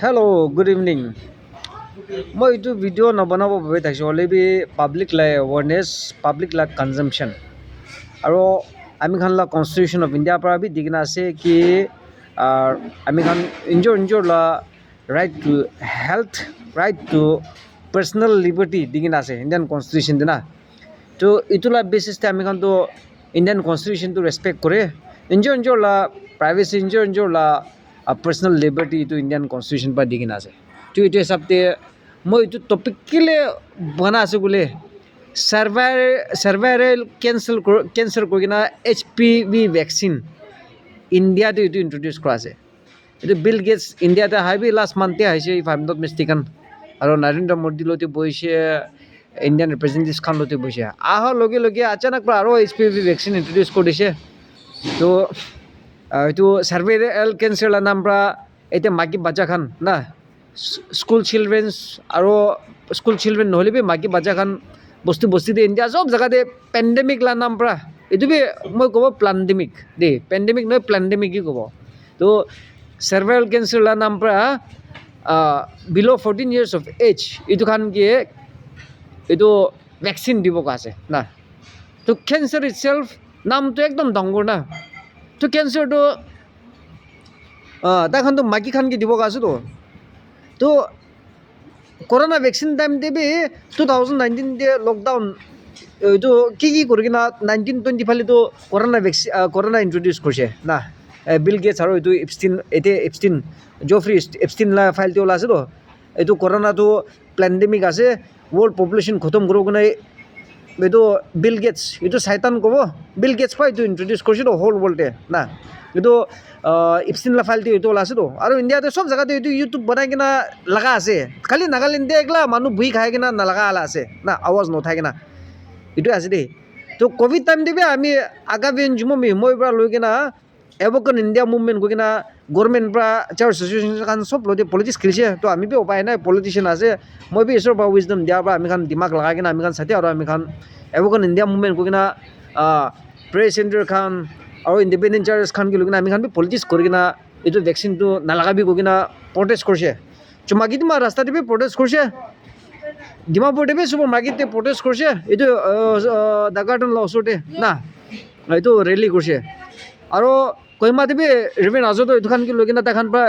Hello, good evening. মই এইটো video' নবনাব ভাবি থাকিছোঁ অলৰেডি পাব্লিক লাই এৱাৰনেছ পাব্লিক লাই কনজাম্পশ্যন আৰু আমি খান লা কনষ্টিটিউশ্যন অফ ইণ্ডিয়াৰ পৰা বি দি কিনে আছে কি আমি খান ইঞ্জৰ লা right to health right to personal liberty দি কিনে আছে ইণ্ডিয়ান কনষ্টিটিউশ্যন দিনা তো এইটো লা বেচিছতে আমি খানতো ইণ্ডিয়ান কনষ্টিটিউশ্যনটো ৰেচপেক্ট কৰে ইঞ্জৰ লা প্ৰাইভেচি ইঞ্জৰ লা পাৰ্চনেল লিবাৰ্টি এইটো ইণ্ডিয়ান কনষ্টিটিউশ্যন পৰা দি কিনে আছে তো এইটো হিচাপতে মই এইটো টপিক কেলে বনা আছোঁ বোলে চাৰ্ভাইৰেল কেঞ্চাৰ কৰি কিনে HPV ভেকচিন ইণ্ডিয়াতে এইটো ইণ্ট্ৰডিউচ কৰা আছে এইটো বিল গেটছ ইণ্ডিয়াতে আহিবি লাষ্ট মান্থে আহিছে ইফ আই এম নট মিষ্টেকেন আৰু নৰেন্দ্ৰ মোদী লতে বহিছে ইণ্ডিয়ান ৰিপ্ৰেজেণ্টেটিভছ খান লতে বহিছে অহাৰ লগে লগে আচানক পৰা আৰু HPV ভেকচিন ইণ্ট্ৰডিউচ কৰি দিছে তো এইটো চাৰ্ভাইৰেল কেঞ্চাৰ নাম পৰা এতিয়া মাইকী বাচ্চা খান না স্কুল চিলড্ৰেনছ আৰু স্কুল চিলড্ৰেন নহ'লে বি মাইকী বাচ্চা খান বস্তি ইণ্ডিয়া চব জেগাতে পেণ্ডেমিক লা নাম পৰা এইটো বি মই ক'ব প্লেণ্ডেমিক দেই পেণ্ডেমিক নহয় প্লেণ্ডেমিকেই ক'ব তো চাৰ্ভাইৰেল কেঞ্চাৰ লা নাম পৰা বিল' 14 years of age এইটো খান কি এইটো ভেকচিন দিব আছে না তো কেঞ্চাৰ ইট চেল্ফ নামটো একদম ডাঙৰ না তো কেঞ্চাৰটো তাখানতো মাইকী খান কি দিব আছেতো তো কৰোণা ভেকচিন টাইম দেবি 2019 লকডাউন এইটো কি কৰি কিনা 1920 ফালেতো কৰোণা ইণ্ট্ৰডিউচ কৰিছে না বিল গেটছ আৰু এইটো এপষ্টিন জফ্ৰি এপষ্টিন লা ফাইলটো ওলাইছে তো এইটো কৰোণাটো প্লেণ্ডেমিক আছে ৱৰ্ল্ড পপুলেশ্যন খতম কৰিব কাৰণে এইটো বিল গেটছ এইটো চাইতান ক'ব বিল গেটছ পৰা এইটো ইণ্ট্ৰডিউচ কৰিছে তো হোল ৱৰ্ল্ডে না এইটো এপষ্টিন লা ফাইলটো এইটো ওলাইছে তো আৰু ইণ্ডিয়াতে চব জেগাতে এইটো ইউটিউব বনাই কিনা লগা আছে খালি নাগালেণ্ডে একলা মানুহ বহি খাই কিনা নালাগা আলা আছে না আৱাজ নথাই কিনা এইটোৱে আছে দেই তো ক'ভিড টাইম দিবি আমি আগাবিন জুমমি মই পৰা লৈ কিনা এভোকেন ইণ্ডিয়া মুভমেণ্ট কৰি কিনা গভৰ্ণমেণ্ট পৰা চাৰ্চ এছ'চিয়েশ্যন খান চব লৈ পলিটিক্স খেলিছে তো আমি বি উপায় নাই পলিটিচিয়ান আছে মই বি ঈশ্বৰৰ পৰা উইজডম দিয়াৰ পৰা আমি খান দিমাগ লগাই কিনা আমি খান চাতি আৰু আমি খান এভোকেন ইণ্ডিয়া মুভমেণ্ট কৰি কিনা প্ৰেছ চেণ্টাৰ খান আৰু ইণ্ডিপেণ্ডেণ্ট চাৰ্জ খান কি লৈ কিনা আমি খান বি পলিটিক্স কৰি কিনা এইটো ভেকচিনটো নালাগাবি কৈ কিনা প্ৰটেষ্ট কৰিছে চুমাকি তোমাৰ ৰাস্তাতে বি প্ৰটেষ্ট কৰিছে ডিমাপুৰতে বি চবৰ মাৰ্কেটতে প্ৰটেষ্ট কৰিছে এইটো দাগাৰ্টন লা ওচৰতে না এইটো ৰেলী কৰিছে আৰু কহিমাতে বি ৰিভেন আজতো এইটো খান কি লৈ কিনা তাখান পৰা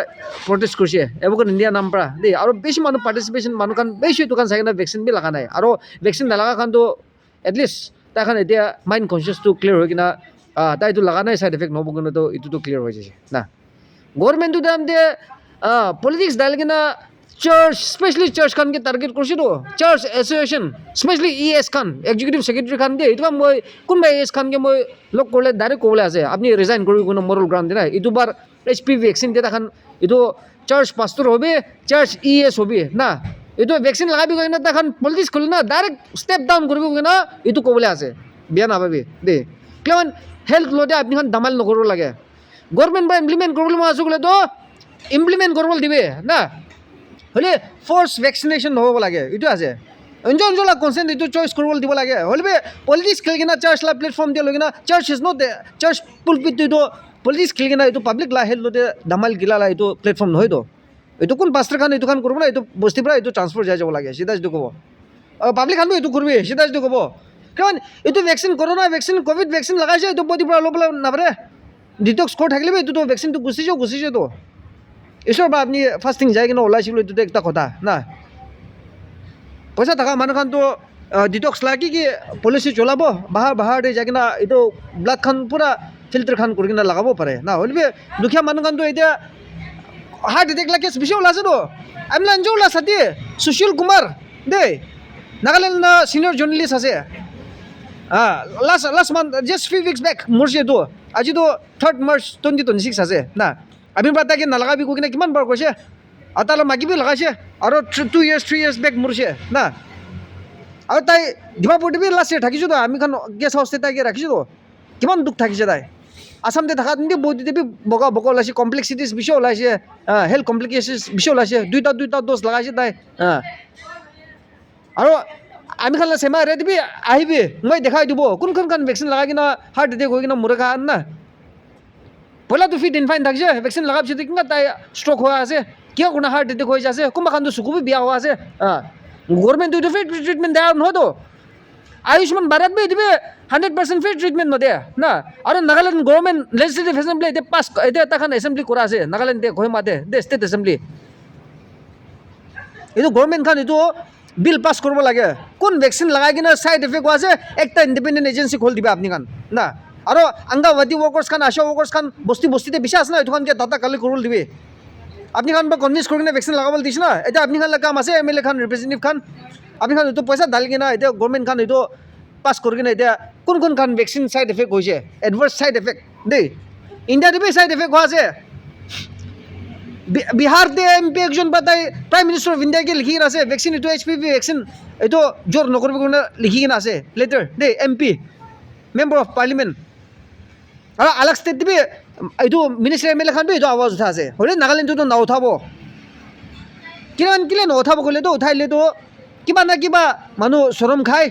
প্ৰটেষ্ট কৰিছে এভোকেন ইণ্ডিয়া নাম পৰা দেই আৰু বেছি মানুহ পাৰ্টিচিপেশ্যন মানুহ খান বেছি এইটো খান চাই কিনে ভেকচিন বি লগা নাই আৰু ভেকচিন নালাগা খানতো এটলিষ্ট তাখান এতিয়া মাইণ্ড কনচিয়াছটো ক্লিয়াৰ হৈ কিনা তাই এইটো লগা নাই চাইড এফেক্ট নহ'ব কাৰণেতো এইটোতো ক্লিয়াৰ হৈ যাইছে না গভৰ্ণমেণ্টটো দাম দিয়ে পলিটিক্স ডাইল কিনা চাৰ্চ স্পেচিয়েলি চাৰ্চ খান কি টাৰ্গেট কৰিছেতো চাৰ্চ এছ'চিয়েশ্যন স্পেচিয়েলি ES খান এক্সিকিউটিভ ছেক্ৰেটাৰী খান দিয়ে এইটো মই কোনোবা ES খানকে মই লগ কৰিলে ডাইৰেক্ট ক'বলৈ আছে আপুনি ৰিজাইন কৰিব কোনো মৰেল গ্ৰাউণ্ড নাই এইটো বাৰ HPV ভেকচিন দিয়ে তাখান এইটো চাৰ্চ পাষ্টৰ হ'বি চাৰ্চ ES হ'বি না এইটো ভেকচিন লগাবি কৈ কিনে তাখান পলিটিক্স খুলি না ডাইৰেক্ট ষ্টেপ ডাউন কৰিব কৈ না এইটো ক'বলৈ আছে বেয়া নাপাবি দেই কিমান হেল্থ লওঁতে আপুনি দামাল নকৰিব লাগে গভৰ্ণমেণ্ট পৰা ইমপ্লিমেণ্ট কৰিবলৈ মই আছোঁ বোলেতো ইমপ্লিমেণ্ট কৰিব দিবি না হ'লে ফ'ৰ্চ ভেকচিনেশ্যন নহ'ব লাগে এইটো আছে অঞ্চল কনচেণ্ট এইটো চইচ কৰিবলৈ দিব লাগে হ'লে পলিটিক্স খেলি কিনা চাৰ্চ লা প্লেটফৰ্ম দিয়া লৈ কিনা চাৰ্চ ইজ নট চাৰ্চ পুলপিটটো এইটো পলিটিক্স খেলি কিনা এইটো পাব্লিক লা হেল্থতে দামাল গিলা লা এইটো প্লেটফৰ্ম নহয়তো এইটো কোন পাষ্টাৰ খান এইটো খান কৰিব না এইটো বস্তিৰ পৰা এইটো ট্ৰান্সফাৰ যাই যাব লাগে চিধা যিটো ক'ব পাব্লিক খানো এইটো কৰিবি চিধা যিটো ক'ব কাৰণ এইটো vaccine corona vaccine Covid vaccine লগাইছে এইটো বডিৰ পৰা ল'বলৈ নাপাৰে ডিটক্স কৰি থাকিলে এইটোতো ভেকচিনটো গুচিছেতো ঈশ্বৰৰ পৰা আপুনি ফাৰ্ষ্টিং যাই কিনে ওলাইছিলোঁ এইটোতো একটা কথা না পইচা থকা মানুহ খানতো ডিটক্স লাগে কি পলিচি চলাব বাহাৰতে যাই কিনে এইটো ব্লাড খান পূৰা ফিল্টাৰ খান কৰি কিনে লগাব পাৰে না হ'লে দুখীয়া মানুহ খানতো এতিয়া হাৰ্ট এটেক লা কেছ বেছি ওলাইছেতো আমি লাঞ্জ ওলাইছা দিয়ে সুশীল কুমাৰ দেই নাগালেণ্ড চিনিয়ৰ জাৰ্নেলিষ্ট আছে last month just few weeks back মৰিছে এইটো আজিতো 3rd March 2026 আছে না আমি পৰা তাকে নালাগাবি কৈ কিনে কিমান বাৰ কৈছে আৰু তালৈ মাগিবি লগাইছে আৰু 2 years 3 years বেক মৰিছে না আৰু তাই ডিমাপুৰতে বি লাষ্ট ইয়েৰ থাকিছোঁ তো আমি খান গেষ্ট হাউচতে তাইকে ৰাখিছোঁ কিমান দুখ থাকিছে তাই আসামতে থকা বডিতে বি বগা ওলাইছে কমপ্লেক্সিটিছ বেছি ওলাইছে হেল্থ কমপ্লিকেশ্যনছ বেছি ওলাইছে দুইটা ড'জ লগাইছে তাই আৰু আমি খান চেমা ৰে দিবি আহিবি মই দেখাই দিব কোনখন খান ভেকচিন লগাই কিনা হাৰ্ট এটেক হৈ কিনা মৰে খান না পইলাটো ফিট ইনফাইন থাকিছে ভেকচিন লগাৰ পিছত কিমান তাই ষ্ট্ৰক হৈ আছে কিয় কোনো হাৰ্ট এটেক হৈ আছে কোনোবা খানটো চকুবি বিয়া হোৱা আছে গভৰ্ণমেণ্টটো এইটো ফ্ৰী ট্ৰিটমেণ্ট দিয়া নহয়তো আয়ুষ্মান ভাৰত বি এইটো 100% ফ্ৰী ট্ৰিটমেণ্ট নদিয়ে না আৰু নাগালেণ্ড গভৰ্ণমেণ্ট লেজিছলেটিভ এছেম্বলি এতিয়া পাছ এতিয়া এটাখন এছেম্বলি কৰা আছে নাগালেণ্ড ঘোষমাতে দে ষ্টেট এছেম্বলি এইটো গভৰ্ণমেণ্টখন এইটো বিল পাছ কৰিব লাগে কোন ভেকচিন লগাই কিনে ছাইড এফেক্ট হোৱা আছে একটা ইণ্ডিপেণ্ডেণ্ট এজেঞ্চি খোল দিবা আপুনি খান না আৰু আংগাবাদী ৱৰ্কাৰ্ছ খান আশা ৱৰ্কাৰ্ছ খান বস্তিতে বিচাৰ আছে না এইটোখন দাতা কালি কৰিব দিবি আপুনি খান বা কনভিন্স কৰি কিনে ভেকচিন লগাবলৈ দিছে না এতিয়া আপুনি খান কাম আছে MLA খান ৰিপ্ৰেজেণ্টেটিভ খান আপুনি খান এইটো পইচা ঢালি কিনে এতিয়া গভৰ্ণমেণ্ট খান এইটো পাছ কৰি কিনে এতিয়া কোন খান ভেকচিন ছাইড এফেক্ট হৈছে এডভাৰ্ছ ছাইড এফেক্ট দেই ইণ্ডিয়াতে বি ছাইড এফেক্ট হোৱা আছে বিহাৰতে MP একজন পাতাই প্ৰাইম মিনিষ্টাৰ অফ ইণ্ডিয়াকে লিখি কিনে আছে ভেকচিন এইটো HPV ভেকচিন এইটো জোৰ নকৰিব কাৰণে লিখি কিনে আছে লেটাৰ দেই MP মেম্বাৰ অফ পাৰ্লিমেণ্ট আৰু আলাগ ষ্টেট বি এইটো মিনিষ্টাৰ MLA খান বি এইটো আৱাজ উঠা আছে হ'লে নাগালেণ্ডটো নুঠাব কেলে নুঠাব ক'লেতো উঠাইলেতো কিবা না কিবা মানুহ চৰম খায়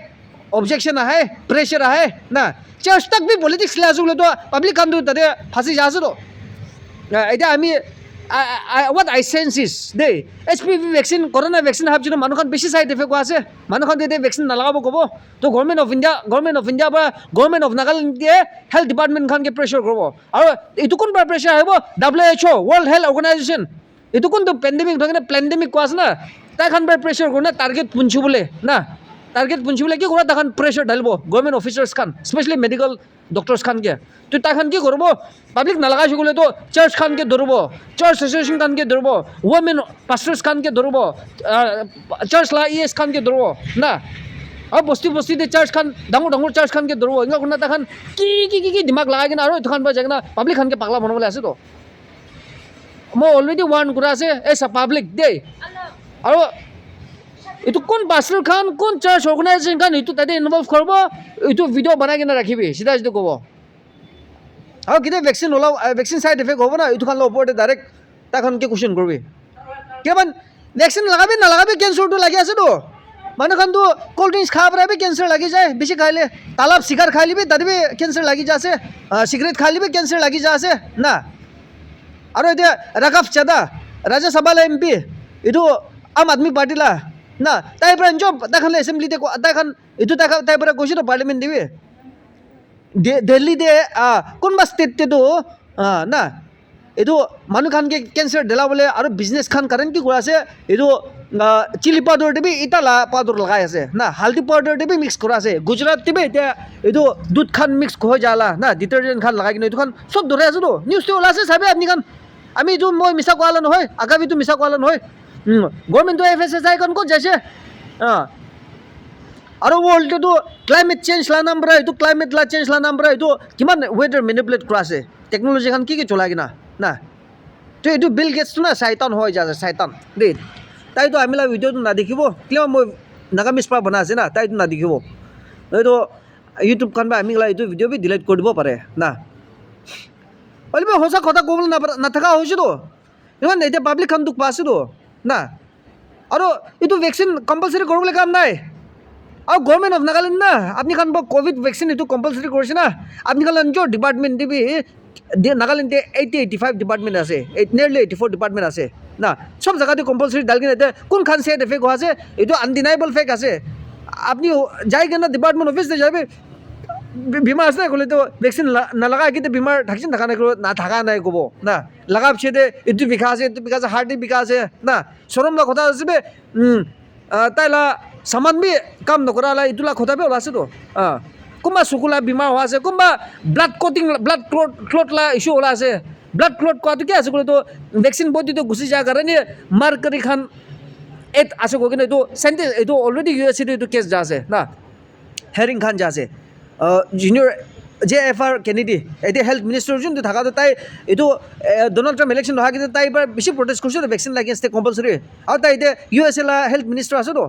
অবজেকশ্যন আহে প্ৰেছাৰ আহে না চাৰ্জ তাক বি পলিটিক্স লৈ আছোঁ বোলেতো পাব্লিক খানটো তাতে ফাঁচি যা আছেতো এতিয়া আমি what I sense is দেই HPV ভেকচিন কৰোণা ভেকচিন অহাৰ পিছত মানুহখন বেছি ছাইড এফেক্ট হোৱা আছে মানুহখন যেতিয়া ভেকচিন নালাগাব ক'ব তো গভৰ্ণমেণ্ট অফ ইণ্ডিয়া বা গভৰ্ণমেণ্ট অফ নাগালেণ্ডে হেল্থ ডিপাৰ্টমেণ্টখনকে প্ৰেছাৰ কৰিব আৰু এইটো কোনবাৰ প্ৰেছাৰ আহিব WHO ৱৰ্ল্ড হেল্থ অৰ্গেনাইজেশ্যন এইটো কোনটো পেণ্ডেমিক ধৰক পেণ্ডেমিক কোৱা আছে না তাইখন বাৰ প্ৰেছাৰ কৰোঁ না টাৰ্গেট পুঞ্চু বোলে না টাৰ্গেট পুঞ্চি বোলে কি কৰিব তাখন প্ৰেছাৰ ঢালিব গভৰ্ণমেণ্ট অফিচাৰ্ছ খান স্পেচিয়েলি মেডিকেল ডক্টৰ্ছ খানকে তো তাইখন কি কৰিব পাব্লিক নালাগাইছে গ'লেতো চাৰ্চ খানকে ধৰিব চাৰ্চ এছ'চিয়েশ্যন খানকে ধৰিব ওমেন পাষ্টাৰ্ছ খানকে ধৰিব চাৰ্চ ES খানকে ধৰিব না আৰু বস্তিতে চাৰ্চ খান ডাঙৰ চাৰ্চ খানকে ধৰিব এনেকুৱা কোনো তাখন কি দিমাগ লগাই কিনে আৰু এইটোখন পাই যায় কিনে পাব্লিক খানকে পাগলা বনাবলৈ আছেতো মই অলৰেডি ৱাৰ্ণ কৰা আছে এই পাব্লিক দেই আৰু এইটো কোন পাষ্টাৰ খান কোন চাৰ্চ অৰ্গেনাইজেশ্যন খান এইটো তাতে ইনভলভ কৰিব এইটো ভিডিঅ' বনাই কিনে ৰাখিবি চিধা ক'ব আৰু কেতিয়া ভেকচিন ওলাব ভেকচিন ছাইড এফেক্ট হ'ব না এইটো খানৰ ওপৰতে ডাইৰেক্ট তাখনকে কুৱেশ্যন কৰিবি কিয় ভেকচিন লগাবি নালাগাবি কেঞ্চাৰটো লাগি আছেতো মানুহখনতো ক'ল্ড ড্ৰিংকছ খাব পাৰে কেঞ্চাৰ লাগি যায় বেছি খাইলে তালাব চিগাৰ খাই লিবি তাতে বি কেঞ্চাৰ লাগি যা আছে চিগাৰেট খাই লিবি কেঞ্চাৰ লাগি যা আছে না আৰু এতিয়া ৰাঘৱ চাডা ৰাজ্যসভালৈ MP এইটো আম আদমি পাৰ্টিলা না তাই পৰা জব তাইখানলৈ এছেম্বলিতে তাইখন এইটো তাইৰ পৰা কৈছেতো পাৰ্লিমেণ্ট দিবি দিল্লীতে কোনোবা ষ্টেটতেতো না এইটো মানুহখানকে কেঞ্চাৰ দিলাবলৈ আৰু বিজনেছ খান কাৰণ কি কৰা আছে এইটো চিলি পাউডাৰ দিবি ইটা পাউডাৰ লগাই আছে না হালধি পাউডাৰ দিবি মিক্স কৰা আছে গুজৰাট দিবি এতিয়া এইটো দুধ খান মিক্স হৈ যালা না ডিটাৰজেণ্ট খান লগাই কিনে এইটোখন চব ধৰে আছেতো নিউজটো ওলাইছে চাবি আপুনি খান আমি এইটো মই মিছা কোৱালা নহয় আগামীটো মিছা কোৱালা নহয় গভৰ্ণমেণ্টটো FSSAI খন ক'ত যাইছে আৰু ৱৰ্ল্ডটো ক্লাইমেট চেঞ্জ লা নাম পৰা এইটো ক্লাইমেট লা চেঞ্জ লা নাম পৰা এইটো কিমান ৱেডাৰ মেনিপুলেট কৰা আছে টেকন'লজি খান কি চলাই কিনা না তো এইটো বিল গেটছটো না চাইতান হৈ যায় চাইতান দেই তাইতো আমিলা ভিডিঅ'টো নাদেখিব কিয় মই নাগামিজ পৰা বনাই আছে না তাইতো নাদেখিব এইটো ইউটিউব খান বা আমিলা এইটো ভিডিঅ' বি ডিলিট কৰি দিব পাৰে না অলপ সঁচা কথা ক'বলৈ নাথাকা হৈছেতো ইমান এতিয়া পাব্লিক খান দুখ পাইছেতো না আৰু এইটো ভেকচিন কম্পালচৰি কৰিবলৈ কাম নাই আৰু গভৰ্ণমেণ্ট অফ নাগালেণ্ড না আপুনি খান ক'ভিড ভেকচিন এইটো কম্পালচৰি কৰিছে না আপুনি খান নিজৰ ডিপাৰ্টমেণ্ট দিবি নাগালেণ্ডে 85 ডিপাৰ্টমেণ্ট আছে নিয়াৰলি 84 ডিপাৰ্টমেণ্ট আছে না চব জেগাতে কম্পালচৰি ডাল কিনে এতিয়া কোনখন ছাইড এফেক্ট হোৱা আছে এইটো আনডিনাইবল ফেক্ট আছে আপুনি যাই কিনে ডিপাৰ্টমেণ্ট অফিচতে যাবি বেমাৰ আছে নাই ক'লেতো ভেকচিন নালাগাই কিন্তু বেমাৰ থাকিছে থকা নাই নাথাকা নাই ক'ব না লগা পিছতে এইটো বিষা আছে হাৰ্টি বিষা আছে না চৰম লা কথা আছে বে তাইলা সামান বি কাম নকৰালা এইটোলা কথা বি ওলাইছেতো কোনোবা চকুলা বেমাৰ হোৱা আছে কোনোবা ব্লাড ক্লট লা ইছ্যু ওলাই আছে ব্লাড ক্লট কোৱাটো কি আছে ক'লেতো ভেকচিন বডিটো গুচি যায় কাৰণে মাৰ্কাৰী খান এট আছে কৈ কিনে এইটো চেণ্টেজ এইটো অলৰেডি USA এইটো কেছ যা আছে না হেৰিং খান যা আছে জুনিয়ৰ JFR কেনেডি এতিয়া হেল্থ মিনিষ্টাৰ যোনটো থকাটো তাই এইটো ডনাল্ড ট্ৰাম্প ইলেকশ্যন নোহোৱা কিন্তু তাই এইবাৰ বেছি প্ৰটেষ্ট কৰিছে ভেকচিন লাগি আছে কম্পালচৰি আৰু তাই এতিয়া USA লা হেল্থ মিনিষ্টাৰ আছেতো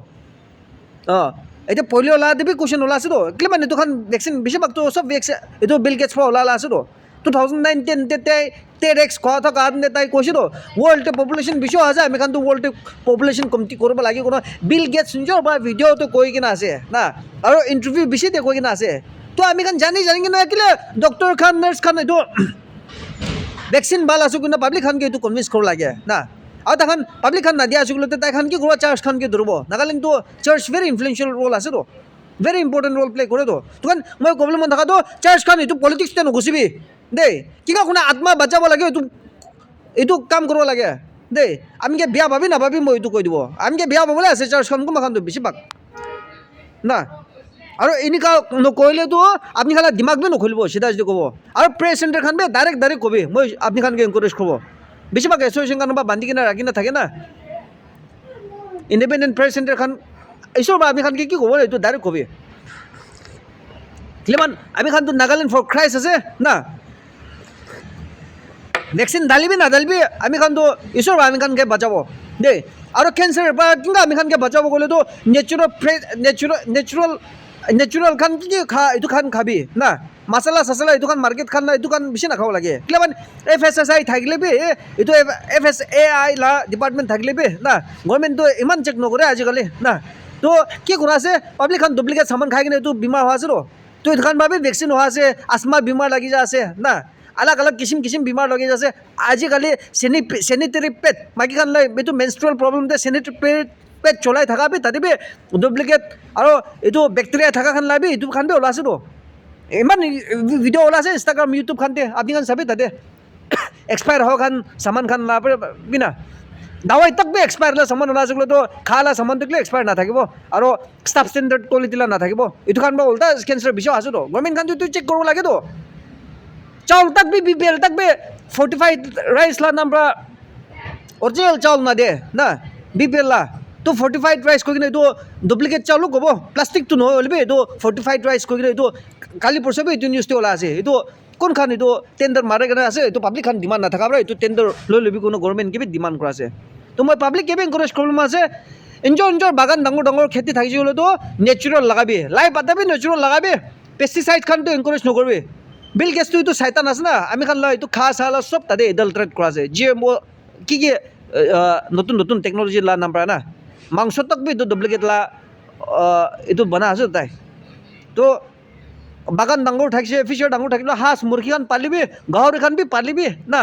এতিয়া পলিঅ' লা দিবি কুৱেশ্যন ওলাইছেতো কেলে মানে এইটোখন ভেকচিন বেছিভাগতো চব ভেকচিন এইটো বিল গেটছ পৰা ওলালা আছেতো 2019 তাই 10x খোৱা থকা তাই কৈছেতো ৱৰ্ল্ডৰ পপুলেশ্যন বেছি হোৱা যায় আমি খানতো ৱৰ্ল্ডৰ পপুলেশ্যন কমটি কৰিব লাগে কোনো বিল গেটছ নিজৰ পৰা ভিডিঅ'টো কৈ কিনে আছে না আৰু ইণ্টাৰভিউ বেছিতে কৈ কিনে আছে তো আমি খান জানি কিনে কেলে ডক্টৰ খান নাৰ্ছ খান এইটো ভেকচিন ভাল আছোঁ কিন্তু পাব্লিক খানকে এইটো কনভিন্স কৰিব লাগে না আৰু তাখান পাব্লিক খান নাদিয়া আছিলো তাই খান কি কৰিব চাৰ্চ খান কি ধৰিব নাগালেণ্ডটো চাৰ্চ ভেৰি ইনফ্লুৱেঞ্চিয়েল ৰ'ল আছেতো ভেৰি ইম্পৰ্টেণ্ট ৰ'ল প্লে কৰেতো তোখান মই ক'বলৈ মন থকাটো চাৰ্চ খান এইটো পলিটিক্সতে নুঘুচিবি দেই কিবা শুনা আত্মা বাচাব লাগে এইটো কাম কৰিব লাগে দেই আমিকে বিয়া ভাবি নাভাবি মই এইটো কৈ দিব আমিকে বিয়া পাবলৈ আছে চাৰ্চখন কোনোবাখানটো বেছি পাক না আৰু এনেকুৱা নকৰিলেতো আপুনি খালি দিমাগ বি নখলিব চিধা যদি ক'ব আৰু প্ৰেছ চেণ্টাৰ খান বি ডাইৰেক্ট কবি মই আপুনি খানকে এনকাৰেজ কৰিব বেছিভাগ এছ'চিয়েশ্যন খান বা বান্ধি কিনে ৰাখি নাথাকে না ইণ্ডিপেণ্ডেণ্ট প্ৰেছ চেণ্টাৰ খান এইচৰ বা আমি খানকে কি ক'ব এইটো ডাইৰেক্ট কবি কিমান আমি খানটো নাগালেণ্ড ফৰ ক্ৰাইষ্ট আছে না ভেকচিন ঢালিবি নাঢালিবি আমি খানটো ঈশ্বৰ বা আমি খানকে বাচাব দেই আৰু কেঞ্চাৰৰ পৰা কিন্তু আমি খানকে বাচাব গ'লেতো নেচাৰেল খান কি এইটো খান খাবি না মাছালা চাছালা এইটো খান মাৰ্কেট খান না এইটো খান বেছি নাখাব লাগে কিমান FSSAI থাকিলে বি এইটো FSAI লা ডিপাৰ্টমেণ্ট থাকিলে বি না গভৰ্ণমেণ্টটো ইমান চেক নকৰে আজিকালি না তো কি কৰা আছে পাব্লিক খান ডুপ্লিকেট চামান খাই কিনে এইটো বেমাৰ হোৱা আছে তো এইটো খান ভাবি ভেকচিন হোৱা আছে আস্মা বেমাৰ লাগি যা আছে না अलग अलग किसिम किसिम बेमार लगे जैसे आजिकाली सेनिटरी पेड माइकी खान ये मेन्स्ट्रुअल प्रॉब्लम दे सेनिटरी पेड चलाई थका भी ताते भी डुप्लिकेट और ये बैक्टेरिया थका खान ला भी यूट्यूब खान भी ओलासे तो इमान वीडियो ओलासे इंस्टाग्राम यूट्यूब खान दे आपनी खान सभी ताते एक्सपायर हो खान सामान खान ला बिना दवाई तक भी एक्सपायर ला सामान ओला सकलो तो खाला सामान तक एक्सपायर ना থাকিব और स्टाफ स्टैंडर्ड क्वालिटी ला ना থাকিব इटु खान बा उल्टा कैंसर विषय आसे तो गवर्नमेंट खान तो चेक करबो लागे तो चाउल तक भी BPL तक भी फोर्टिफाइड राइस ला नाम ओरिजिनल चाउल ना दे ना BPL ला तो फोर्टिफाइड राइस को तो डुप्लिकेट चाउल कब प्लास्टिक तो नए तो फोर्टिफाइड राइस को तो काली परसों भी न्यूज ओला आसे ये कौन खान ये टेंडर मारे आसे तो पब्लिक खान डिमांड ना थका ये टेंडर ली को गवर्नमेंट के भी डिमांड কৰা तो मैं पब्लिक के भी एनकारेज करम आसे एंजर बागान डांगर डांगर खेती थी तो नेचुरल लगाबी लाई पाता भी नेचुरल लगाबी पेस्टिसाइड खान तो एनकारेज नकरबी बिल गेस तो शैतान আছে না আমি খান লাই তো খা সালা সব তাতে এডাল্টারেট কৰা আছে GMO কি নতুন নতুন টেকনোলজি লা নাম না মাংস তক বি ডুপ্লিকেট লা এইটো বনা আছে তাই তো বাগান ডাঙৰ থাকিছে ফিচাৰ ডাঙৰ থাকিলে হাঁস মুৰ্গী খান পালিবি গাহৰি খান বি পালিবি না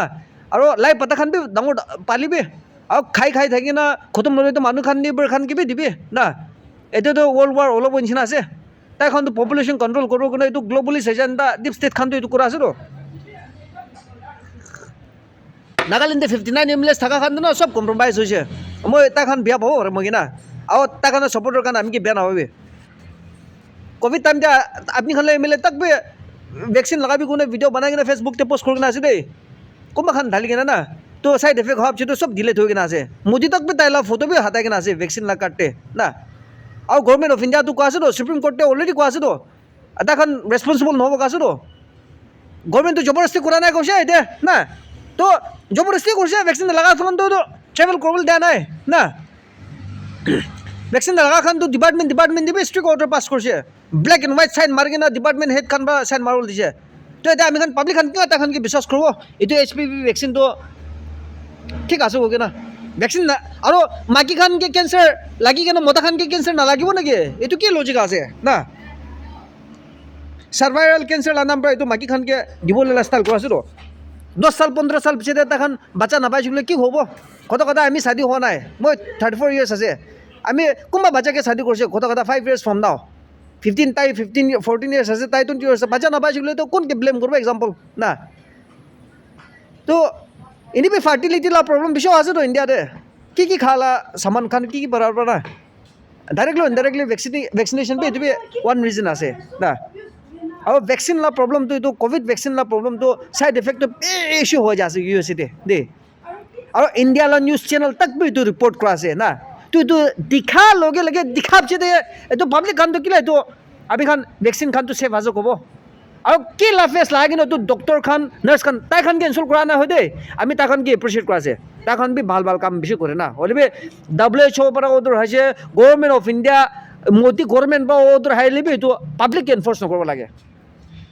আৰু লাই পাতা খান বি ডাঙৰ পালিবি আৰু খাই খাই থাকি না খতম নলতো মানুহ খান দিবৰ খান কিবি দিবি না এতিয়াতো ৱৰ্ল্ড ৱাৰ অলপ নিচিনা আছে তাই খান তো পপুলেশ্যন কন্ট্ৰোল কৰবো কিন্তু এইটো গ্লোবালাইজেশন দা ডিপ স্টেট খান তো এইটো কৰা আছে তো নাগালেণ্ডে 59 MLA থাকা খান না সব কম্প্ৰমাইজ হয়েছে মই তাই খান বিয়া পাবো মই কিনা আৰু তাই খান সাপোর্টের কারণে আমি কি বিয়া নাপাবি কোভিড টাইম দে আপনি খান MLA তাক বি ভ্যাকসিন লাগাবি কোনে ভিডিও বানাই কিনে ফেসবুক তে পোস্ট কৰি কিনে আছে দেই কোনবা খান ঢালি কিনে না তো সাইড এফেক্ট হওয়ার তো সব ডিলেট হয়ে কিনে আছে মোদি তক বি তাইলা ফটো বি হাতাই কিনে আছে ভ্যাকসিন লা কাটতে না और गवर्नमेंट ऑफ इंडिया तो क्या तो सुप्रीम कोर्टे ऑलरेडी क्या तो तक रेस्पन्सिबल नहब क्या तो गवर्नमेंट तो जबरदस्ती करा ना कैसे ये ना तो जबरदस्ती कर वैक्सीन लगा खान तो ट्रेवल कर दिया ना ना वैक्सीन लगा खान तो डिपार्टमेंट भी स्ट्रिक्ट ऑर्डर पास कर ब्लैक एंड व्हाइट साइन मार किना डिपार्टमेंट हेड खान साइन मारल दिसे तो ये आम पब्लिक खान क्या खान की विश्वास करब ये HPV वैक्सीन तो ठीक আছে ओके ना ভ্যাকচিন না আৰু মাইকী খানকে কেঞ্চাৰ লাগি কেনে মতা খানকে কেঞ্চাৰ নালাগিব নেকি এইটো কি লজিক আছে না সাৰ্ভাইৰাল কেঞ্চাৰ নাম পৰা এইটো মাইকী খানকে দিবলৈ লাষ্টাল কৰাছে তো 10 সাল 15 সাল পিছতে তাখান বাচ্চা নাপাইছিলে কি হ'ব কথা আমি শাদি হোৱা নাই মই 34 ইয়াৰ্ছ আছে আমি কোনবা বাচ্চাকে শাদি কৰিছে কথা 5 ইয়াৰ্ছ ফ্ৰম নাও 14 ইয়াৰ্ছ আছে তাই 20 ইয়াৰ্ছ বাচ্চা নাপাইছিলে তো কোনকে ব্লেম কৰিব এক্সাম্পল না তো इन्हीं पे फर्टिलिटी ला प्रॉब्लम विषय आज तो इंडिया दे की खाला सामान खान की बराबर ना डायरेक्टली वैक्सीनेशन पे भी वन रीजन आसे ना और वैक्सीन ला प्रॉब्लम तो कोविड वैक्सीन ला प्रॉब्लम तो साइड इफेक्ट तो इश्यू हो जासे USA दे और इंडिया ला न्यूज़ चैनल तक भी तो रिपोर्ट करा से ना तो दिखा लगे दिखा दे तो पब्लिक खान तो किला तो अभी खान वैक्सीन खान तो सेफ आज कब और कि लाफेस लागे तो डॉक्टर खान नार्स खान ताई खान के इनसल्ट करा ना हो दे आमी ताई खान के एप्रिशिएट करा से ताई खान भी ভাল काम बेसि करे ना हले बे WHO पर ऑर्डर है government of India Modi government पर ऑर्डर हाइले बे तो पब्लिक एनफोर्स न करबो लागे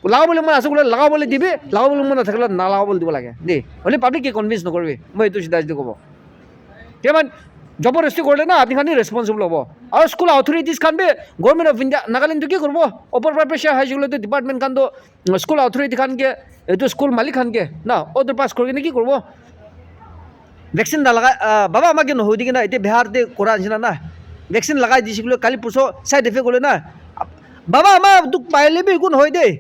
लागा बोले मन आसो लागा बोले दिबे लागा बोले मन थाकला ना लागा बोले दिबो लागे दे हले पब्लिक के कन्विन्स न करबे মই तो सीधा सीधा कबो केमान जबरदस्ती करले ना आपनी खान रेस्पन्सिबल हबो और स्कूल अथॉरिटीज खान भी गवर्नमेंट ऑफ इंडिया नागालैंड तो की करबो ऊपर पर प्रेशर हाई जुले तो डिपार्टमेंट खान तो स्कूल अथॉरिटी खान के तो स्कूल मालिक खान के ना ऑर्डर पास करके की करबो ভেকচিন নালাগাই বাবা আমাকে নহৈ দি কিনা এতিয়া বিহাৰতে কৰা নিচিনা না ভেকচিন লগাই দিছিলোঁ কালি পৰচো চাইড এফেক্ট হ'লে না বাবা আমাৰ তোক পাৰিলে একো নহয় দেই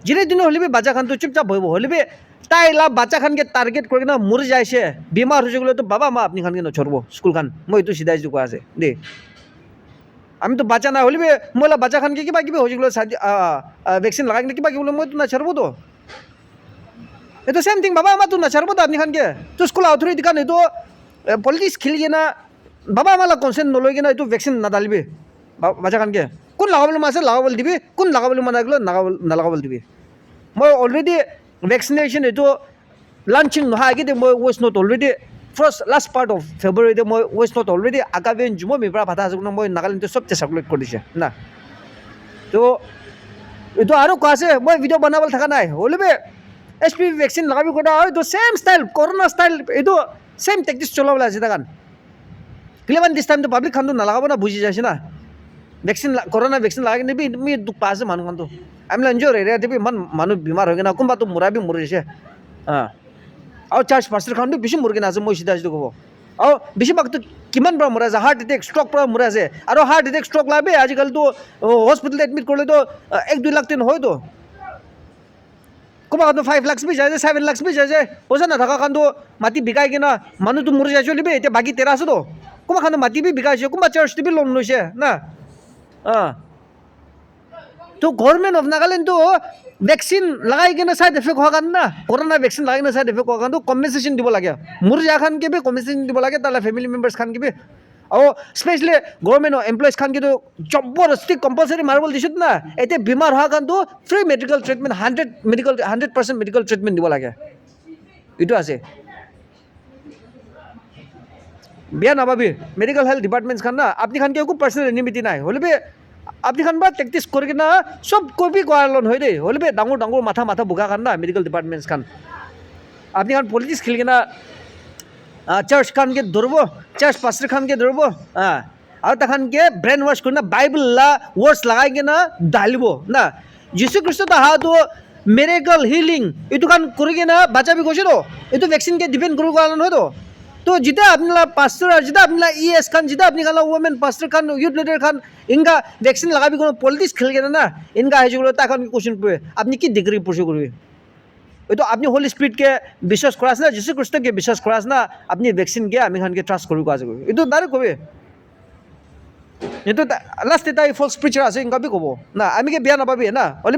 যিনে দিনে হ'লে বাচ্চা খানটো চুপচাপ হৈ হ'লে তাই লাভ বাচ্চা খানকে টাৰ্গেট কৰি কিনে মৰি যাইছে বেমাৰ হৈছে গ'লে তো বাবা আপুনি খানকে নচৰব স্কুলখন মই এইটো চিধাই কোৱা আছে দেই আমিতো বাচ্চা না হ'লে মই বাচ্চা খানকে কিবা কিবি হৈছে গ'লে ভেকচিন লগাই কিনে কিবা কিবি মইতো নচৰবতো এইটো সেম থিং বাবা আমাৰতো নচৰবতো আপুনি খানকে তো স্কুল অথৰিটি কাৰণ এইটো পলিটিক্স খেলি কিনে বাবা আমাৰ কনচেণ্ট নলৈ কিনে এইটো ভেকচিন নাদালিবি বাচ্চা খানকে কোন লগাবলৈ মাছে লগাবলৈ দিবি কোন লগাবলৈ মানা গ'লে নালগাবলৈ দিবি মই অলৰেডি ভেকচিনেশ্যন এইটো লাঞ্চিং নহয় আগেদি মই ৱেষ্ট নট already first last part of ফেব্ৰুৱাৰীতে মই ৱেষ্ট নট অলৰেডি আগামী জুমৰ মেপৰা ভাতা আছে মই নাগালেণ্ডটো চব চাৰ্কুলেট কৰি দিছে না তো এইটো আৰু কোৱা আছে মই ভিডিঅ' বনাবলৈ থকা নাই হ'লে HPV ভেকচিন লগাবি কথা এইটো ছেম ষ্টাইল কৰোণা ষ্টাইল এইটো ছেম টেকটিক্স চলাবলৈ আছে তাকান কিলেমান দিছ টাইমটো পাব্লিক খানটো নালাগাব না বুজি যাইছে না ভেকচিন কৰোণা ভেকচিন লগাই কিনে তুমি দুখ পাইছে মানুহখানটো আমি এনজয় এৰিয়াতে ইমান মানুহ বেমাৰ হৈ কিনে কোনোবাটো মৰিছে আৰু চাৰ্জ পাৰ্চেণ্টখনটো বেছি মৰি কিনে আছে মই চিধা ক'ব আৰু বেছিভাগটো কিমান পৰা মৰে আছে হাৰ্ট এটেক ষ্ট্ৰক পৰা মৰে আছে আৰু হাৰ্ট এটেক ষ্ট্ৰক লাগে আজিকালিতো হস্পিটেলত এডমিট কৰিলেতো 1-2 লাখ নহয়তো ক'ৰবাত 5 লাখ বি যায় 7 লাখ বি যায় পইচা নাথাকা কাৰণটো মাটি বিকাই কিনে মানুহটো মৰি যাই চলিবি এতিয়া বাকী তেৰা আছেতো কোনোবা খান মাটি বি বিকাইছে কোনোবা চাৰ্জটো বি লোন লৈছে না তো গভৰ্ণমেণ্ট অফ নাগালেণ্ডটো ভেকচিন লগাই কিনে চাইড এফেক্ট হোৱাৰ কাৰণে না কৰোণা ভেকচিন লগাই কিনে চাইড এফেক্ট হোৱাৰ কাৰণেতো কম্পেনচেশ্যন দিব লাগে মোৰ যাখানকে বি কম্পেনচেশ্যন দিব লাগে তাৰে ফেমিলি মেম্বাৰ্ছ খানকে বি আৰু স্পেচিয়েলি গভৰ্ণমেণ্ট এমপ্লয়িজ খানকেতো জবৰদস্তি কম্পালচাৰী মাৰিবলৈ দিছোঁ না এতিয়া বেমাৰ হোৱাৰ কাৰণেতো free medical treatment 100% medical treatment দিব লাগে এইটো আছে বেয়া নাভাবি মেডিকেল হেল্থ ডিপাৰ্টমেণ্টছ খান না আপুনি খানকে একো পাৰ্চনেল এনিমিটি নাই হ'লে আপুনি খান বা প্ৰেক্টিছ কৰি কিনে চব কবি কোৱালন হয় দেই হ'লে ডাঙৰ মাথা বোকা খান না মেডিকেল ডিপাৰ্টমেণ্টছ খান আপুনি খান পলিটিক্স খেলি কিনে চাৰ্চ খানকে ধৰিব চাৰ্চ পাষ্টাৰ খানকে ধৰিব আৰু তাখানকে ব্ৰেইন ৱাছ কৰি না বাইবেল ৱৰ্ডছ লগাই কিনে ঢালিব না যীশু খ্ৰীষ্ট তাহাঁতো মেৰেকল হিলিং এইটো খান কৰি কিনে বাচ্চাবি গৈছেতো এইটো ভেকচিনকে ডিপেণ্ড কৰিব কাৰণে নহয়তো তো যেতিয়া আপনার পাস্টার যেতিয়া আপনার ES খান যেতিয়া আপনি খান ওমেন পাস্টার খান ইউথ লিডার খান ইনকা ভ্যাকসিন লাগাবি কোনো পলিটিক্স খেলে গেলে না ইনকা হয়েছিল তখন কোশ্চেন করবে আপনি কি ডিগ্রি পড়ছে করবে ওই তো আপনি হোলি স্পিরিটকে বিশ্বাস করা আছে না যীশু খ্রিস্টকে বিশ্বাস করা আছে না আপনি ভ্যাকসিনকে আমি খানকে ট্রাস্ট করবো কাজ করবে এই তো ডাইরেক্ট কবে itu last এটা ফলস প্রিচার আছে ইনকা বি কব না আমি কে বিয়া নাপাবি না হলে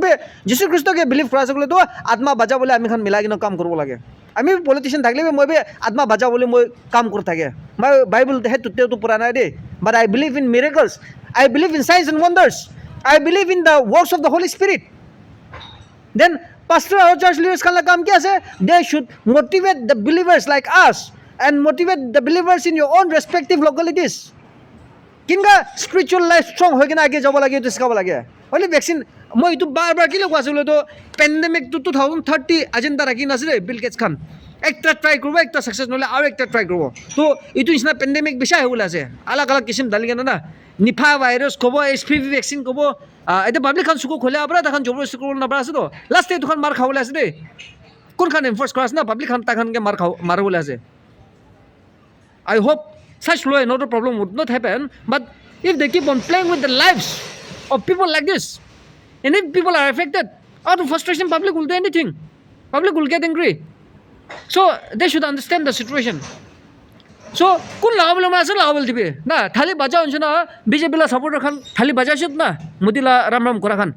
যীশু খ্রিস্টকে বিলিভ করা আছে বলে তো আত্মা বাঁচা বলে আমি খান মিলাই কিনে কাম করব লাগে আমি পলিটিশিয়ান থাকলে মই আত্মা বাঁচা বলে মই কাম করে থাকে মই বাইবেল হেতুতেও পুরা নাই দেই but I believe in miracles I believe in science and wonders I believe in the works of the holy spirit then pastor or church leaders kan la kaam kya ase they should motivate the believers like us and motivate the believers in your own respective localities kinga spiritual life strong hoy kena age jabo lage to sikaba lage only vaccine moi itu bar kilo kwasule to pandemic to 2030 agenda rakhi nasile bill gates khan একটা try করবো একটা success নহলে আর একটা try করবো তো এইটো নিচিনা pandemic বিষয় হয়ে আছে আলাগ আলাগ কিসিম ডালি কেনে না নিফা ভাইরাস কব HPV ভ্যাকসিন কব এটা পাব্লিক খান চুকু খোলে আবার তখন জবরদস্তি করব না আছে তো লাস্টে দুখান মার খাবলে আছে দেই কোনখান এনফোর্স করা আছে না পাব্লিক খান তাখানকে মারবলে আছে I hope such law and order problem would not happen but if they keep on playing with the lives of people like this and if people are affected out of frustration public will do anything public will get angry so they should understand the situation so কোন লাগাবলে আছে লাগাবলে দিবে না খালি বাজা হচ্ছে না BJP লা supporter খান খালি বাজাইছত না মোদিলা রাম করা খান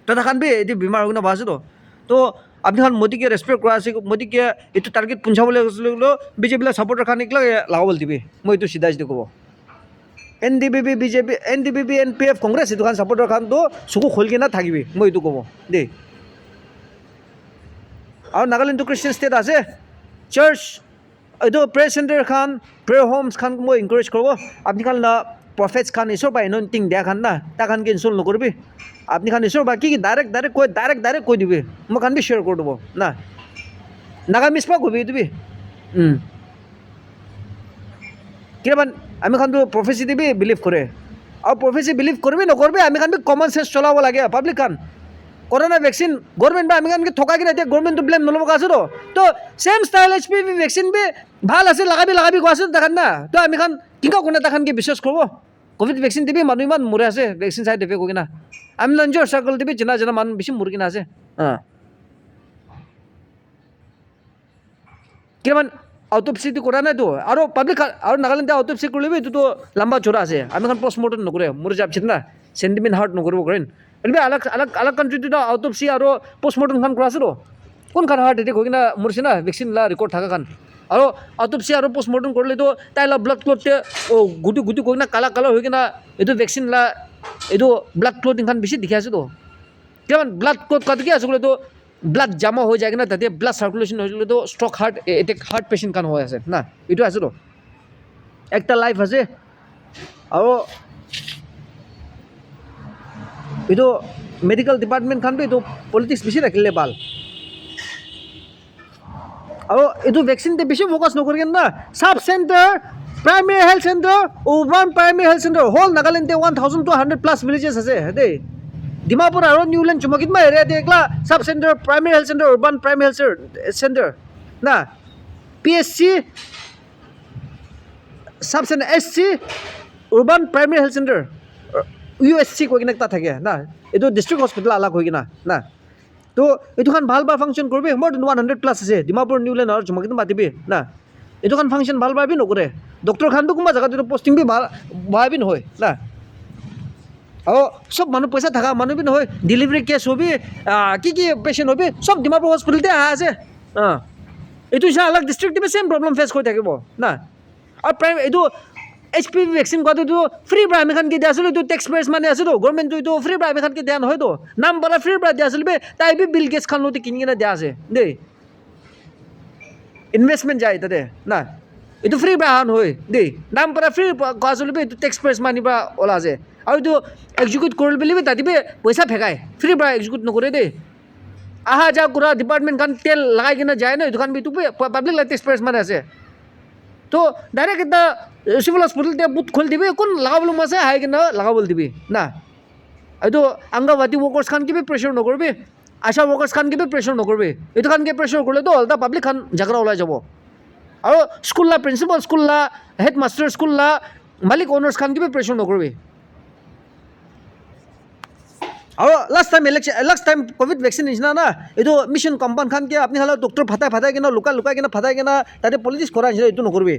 তথা খান বি এটি বিমার হয়ে না বাজে তো আপনি খান মোদিকে রেসপেক্ট করা আছে মোদিকে এইটো টার্গেট পৌঁছাবলে বিজেপি লা সাপোর্টার খান এগুলো লাগাবলে দিবে মই এইটো সিধা কব NDBB BJP NDBB NPF Congress এইটো খান সাপোর্টার খান তো চকু খোলকে না থাকিবি মই এইটো কব দেই আৰু নাগালেণ্ড খ্ৰীষ্টিয়ান ষ্টেট আছে চাৰ্চ এইটো প্ৰেয়াৰ চেণ্টাৰ খান প্ৰেয়াৰ হোমছ খান মই এনকাৰেজ কৰিব আপুনি খান না প্ৰফেটছ খান ঈশ্বৰ বা এনইণ্টিং দিয়া খান না তাক খানকে ইনষ্টল নকৰিবি আপুনি খান ঈশ্বৰ বা কি ডাইৰেক্ট কৈ দিবি মই খান বি শ্বেয়াৰ কৰি দিব না নাগামিজ পৰা কবি দিবি কিমান আমি খানটো প্ৰফেচি দিবি বিলিভ কৰে আৰু প্ৰফেচি বিলিভ কৰিবি নকৰিবি আমি খান বি কমন চেঞ্চ চলাব লাগে পাব্লিক খান কৰোণা ভেকচিন গভৰ্ণমেণ্ট বা আমি কানকে ঠকাই কিনে এতিয়া গভৰ্ণমেণ্টটো ব্লেম নল'ব আছোঁ তো ছেম ষ্টাইল HPV ভেকচিন বি ভাল আছে লাগাবি কোৱাচোন তাখান না তো আমি খান কিংকা কোনে তাখানকে বিশ্বাস কৰিব কোভিড ভেকচিন দিবি মানুহ ইমান মৰে আছে ভেকচিন চাই দিবি কৈ কিনা আমি নিজৰ চাৰ্কল দিবি যেনা মানুহ বেছি মৰি কিনা আছে কিমান অট'পচিটো কৰা নাইতো আৰু পাব্লিক আৰু নাগালেণ্ডে অট'পচি কৰিলেবি এইটোতো লম্বা চৌৰা আছে আমি এখন পষ্টমৰ্টম নকৰে মোৰ যাব চিত না চেণ্টিমেণ্ট হাৰ্ট নকৰিব কৰিম এইটো আলাগ কাণ্ট্ৰিটো অট'পচি আৰু পষ্টমৰ্টম খান কৰা আছেতো কোনখান হাৰ্ট এটেক হৈ কিনা মৰিছে না ভেকচিন লা ৰেকৰ্ড থকা খান আৰু অট'পচি আৰু পষ্টমৰ্টম কৰিলেতো তাইলা ব্লাড ক্লটতে গুটি কৈ কিনা কালা হৈ কিনা এইটো ভেকচিন লা এইটো ব্লাড ক্লটিং খান বেছি দেখি আছেতো কিমান ব্লাড ক্লট কাটি কি আছে বোলেতো ব্লাড জামা হৈ যায় কিনা তাতে ব্লাড সাৰ্কুলেশ্যন হৈছিলেতো stroke heart attack heart patient খান হৈ আছে না এইটো আছেতো একটা লাইফ আছে আৰু এইটো মেডিকেল ডিপাৰ্টমেণ্ট খানটো এইটো পলিটিক্স বেছি ৰাখিলে ভাল আৰু এইটো ভেকচিনতে বেছি ফ'কাছ নকৰি না sub centre primary health centre ওভান প্ৰাইমেৰী হেল্থ চেণ্টাৰ হ'ল নাগালেণ্ডে 1200+ ভিলেজেছ আছে দেই ডিমাপুৰ আৰু নিউলেণ্ড চুমকিত মই এৰিয়া দিয়ে একলা sub centre primary health centre ওভান প্ৰাইমেৰী হেল্থ চেণ্টাৰ না PSC চাব চেণ্টাৰ SC ওভান প্ৰাইমেৰী হেল্থ চেণ্টাৰ USC কৈ কিনে এটা থাকে না এইটো ডিষ্ট্ৰিক্ট হস্পিটেল আলাগ হৈ কিনা না তো এইটোখান ভাল ফাংচন কৰিবি মোৰ 100+ আছে ডিমাপুৰ নিউলেণ্ড আৰু চুমকিত মাতিবি না এইটোখান ফাংচন ভাল পাবি নকৰে ডক্টৰ খানটো কোনোবা জেগাত এইটো পষ্টিং বি ভাল বহাবি নহয় না আৰু চব মানুহ পইচা থকা মানুহ বি নহয় ডেলিভাৰী কেছ হবি কি পেচেণ্ট হবি চব ডিমাপুৰ হস্পিটেলতে অহা আছে এইটো হিচাপে আলাগ ডিষ্ট্ৰিক্ট দিবি ছেম প্ৰব্লেম ফেচ কৰি থাকিব না আৰু প্ৰায় এইটো HPV ভেকচিন কোৱাটো ফ্ৰী পৰা আমি খানকে দিয়া আছিলোঁ এইটো টেক্স পেয়াৰ্ছ মানে আছেতো গভৰ্ণমেণ্টটো এইটো ফ্ৰী পৰা আমি খানকে দিয়া নহয়তো নাম পৰা ফ্ৰী পৰা দিয়া আছিল তাই বি বিল গেটছ খান কিনি কিনে দিয়া আছে দেই ইনভেষ্টমেণ্ট যায় তাতে না এইটো ফ্ৰী পৰা অহা নহয় দেই নাম পৰা ফ্ৰী কোৱা চলিবি এইটো টেক্স পেয়াৰ্ছ মানি পৰা ওলা আছে আৰু এইটো এক্সিকিউট কৰি পেলিবি তাতে পইচা ফেকাই ফ্ৰী পৰা এক্সিকিউট নকৰে দেই আহা যোৱা কৰা ডিপাৰ্টমেণ্ট খান তেল লগাই কিনে যায় ন এইটো খান এইটো পাব্লিক টেক্স পেয়াৰ্ছ মানে আছে তো ডাইৰেক্ট এটা চিভিল হস্পিটেলতে বুথ খুলি দিবি কোন লগাবলৈ আছে আহি কিনে লগাবলৈ দিবি না এইটো অংগনবাদী ৱৰ্কাৰ্ছ খান কিবি প্ৰেছাৰ নকৰিবি আশা ৱৰ্কাৰ্ছ খান কিবি প্ৰেছাৰ নকৰিবি এইটো খানকে প্ৰেছাৰ কৰিলেতো অলটা পাব্লিক খান জাগৰা ওলাই যাব আৰু স্কুল লা প্ৰিন্সিপাল স্কুল লা হেড মাষ্টাৰ স্কুল লা মালিক অনাৰ্ছ খান কিবি প্ৰেছাৰ নকৰিবি আৰু লাষ্ট টাইম কোভিড ভেকচিন নিচিনা না এইটো মিছন কম্পাউণ্ড খানকে আপুনি হ'লে ডক্টৰ ফাটাই কিনে লুকাই কিনে ফাটাই কিনে তাতে পলিটিক্স কৰা নিচিনা এইটো নকৰিবি